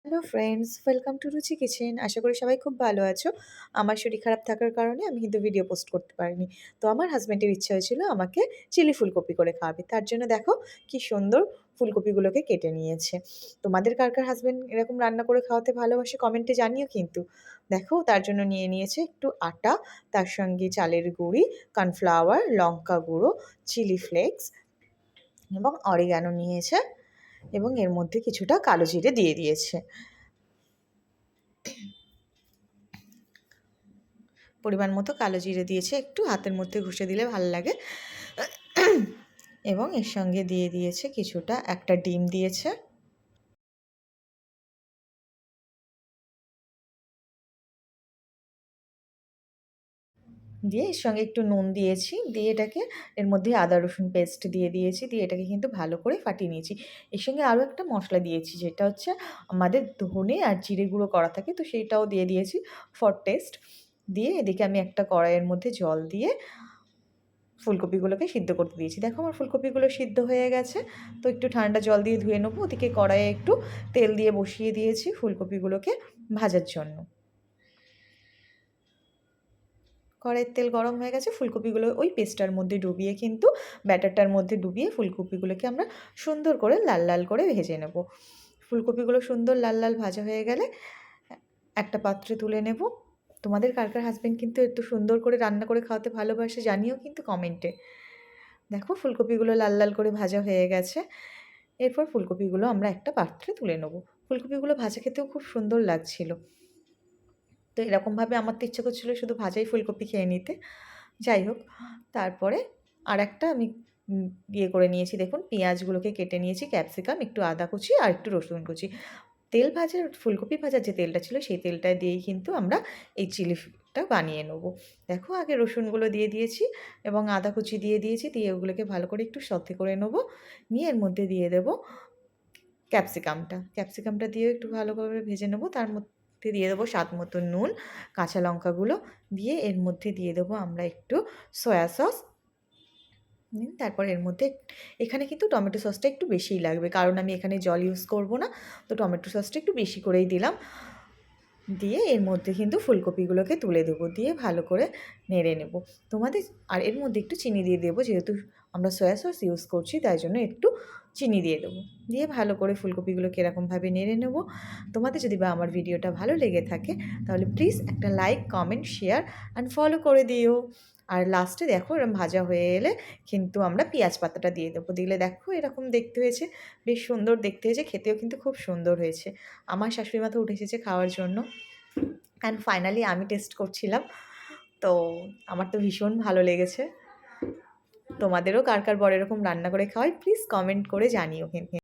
Hello friends, welcome to রুচি kitchen. আশা করি সবাই খুব ভালো আছো। আমার শরীর খারাপ থাকার কারণে আমি কিন্তু ভিডিও পোস্ট করতে পারিনি। তো আমার হাজব্যান্ডের ইচ্ছা হয়েছিল আমাকে চিলি ফুলকপি করে খাওয়াবে। তার জন্য দেখো কি সুন্দর ফুলকপিগুলোকে কেটে নিয়েছে। তোমাদের কার কার হাজব্যান্ড এরকম রান্না করে খাওয়াতে ভালোবাসে কমেন্টে জানিও কিন্তু। দেখো তার জন্য নিয়ে নিয়েছে একটু আটা, তার সঙ্গে চালের গুঁড়ি, কর্নফ্লাওয়ার, লঙ্কা গুঁড়ো, চিলি ফ্লেক্স এবং অরিগ্যানো নিয়েছে এবং এর মধ্যে কিছুটা কালো জিরে দিয়ে দিয়েছে। পরিমাণ মতো কালো জিরে দিয়েছে, একটু হাতের মধ্যে ঘষে দিলে ভালো লাগে। এবং এর সঙ্গে দিয়ে দিয়েছে কিছুটা একটা ডিম দিয়েছে। দিয়ে এর সঙ্গে একটু নুন দিয়েছি, দিয়ে এটাকে এর মধ্যে আদা রসুন পেস্ট দিয়ে দিয়েছি, দিয়ে এটাকে কিন্তু ভালো করে ফাটিয়ে নিয়েছি। এর সঙ্গে আরও একটা মশলা দিয়েছি, যেটা হচ্ছে আমাদের ধনে আর জিরে গুঁড়ো করা থাকে, তো সেইটাও দিয়ে দিয়েছি ফর টেস্ট। দিয়ে এদিকে আমি একটা কড়াইয়ের মধ্যে জল দিয়ে ফুলকপিগুলোকে সিদ্ধ করতে দিয়েছি। দেখো আমার ফুলকপিগুলো সিদ্ধ হয়ে গেছে। তো একটু ঠান্ডা জল দিয়ে ধুয়ে নেবো। ওদিকে কড়াইয়ে একটু তেল দিয়ে বসিয়ে দিয়েছি ফুলকপিগুলোকে ভাজার জন্য। কড়াইয়ের তেল গরম হয়ে গেছে, ফুলকপিগুলো ওই পেস্টটার মধ্যে ডুবিয়ে কিন্তু ব্যাটারটার মধ্যে ডুবিয়ে ফুলকপিগুলোকে আমরা সুন্দর করে লাল লাল করে ভেজে নেব। ফুলকপিগুলো সুন্দর লাল লাল ভাজা হয়ে গেলে একটা পাত্রে তুলে নেব। তোমাদের কার কার হাজব্যান্ড কিন্তু এত সুন্দর করে রান্না করে খাওয়াতে ভালোবাসে জানিও কিন্তু কমেন্টে। দেখো ফুলকপিগুলো লাল লাল করে ভাজা হয়ে গেছে। এরপর ফুলকপিগুলো আমরা একটা পাত্রে তুলে নেব। ফুলকপিগুলো ভাজা খেতেও খুব সুন্দর লাগছিল। তো এরকমভাবে আমার তো ইচ্ছে করছিল শুধু ভাজাই ফুলকপি খেয়ে নিতে। যাই হোক, তারপরে আরেকটা আমি ইয়ে করে নিয়েছি, দেখুন পেঁয়াজগুলোকে কেটে নিয়েছি, ক্যাপসিকাম, একটু আদা কুচি আর একটু রসুন কুচি। তেল ভাজার ফুলকপি ভাজার যে তেলটা ছিল সেই তেলটা দিয়েই কিন্তু আমরা এই চিলিটা বানিয়ে নেব। দেখো আগে রসুনগুলো দিয়ে দিয়েছি এবং আদা কুচি দিয়ে দিয়েছি, দিয়ে ওগুলোকে ভালো করে একটু সতে করে নেব। নিয়ে এর মধ্যে দিয়ে দেবো ক্যাপসিকামটা দিয়েও একটু ভালো করে ভেজে নেব। তার মধ্যে দিয়ে দেবো স্বাদ মতো নুন, কাঁচা লঙ্কাগুলো দিয়ে এর মধ্যে দিয়ে দেবো আমরা একটু সয়া সস। তারপর এর মধ্যে এখানে কিন্তু টমেটো সসটা একটু বেশিই লাগবে, কারণ আমি এখানে জল ইউজ করব না। তো টমেটো সসটা একটু বেশি করেই দিলাম। দিয়ে এর মধ্যে কিন্তু ফুলকপিগুলোকে তুলে দেবো, দিয়ে ভালো করে নেড়ে নেব। তোমাদের আর এর মধ্যে একটু চিনি দিয়ে দেবো, যেহেতু আমরা সয়া সস ইউজ করছি তাই জন্য একটু চিনি দিয়ে দেবো। দিয়ে ভালো করে ফুলকপিগুলোকে এরকমভাবে নেড়ে নেব। তোমাদের যদি বা আমার ভিডিওটা ভালো লেগে থাকে তাহলে প্লিজ একটা like, comment, share and follow করে দিও। আর লাস্টে দেখো এরকম ভাজা হয়ে এলে কিন্তু আমরা পেঁয়াজ পাতাটা দিয়ে দেবো। দিলে দেখো এরকম দেখতে হয়েছে, বেশ সুন্দর দেখতে হয়েছে, খেতেও কিন্তু খুব সুন্দর হয়েছে। আমার শাশুড়ি মা তো উঠে এসেছে খাওয়ার জন্য। অ্যান্ড ফাইনালি আমি টেস্ট করছিলাম। তো আমার তো ভীষণ ভালো লেগেছে। তোমাদেরও কার কার বর এরকম রান্না করে খাওয়ায় প্লিজ কমেন্ট করে জানিও কিন্তু।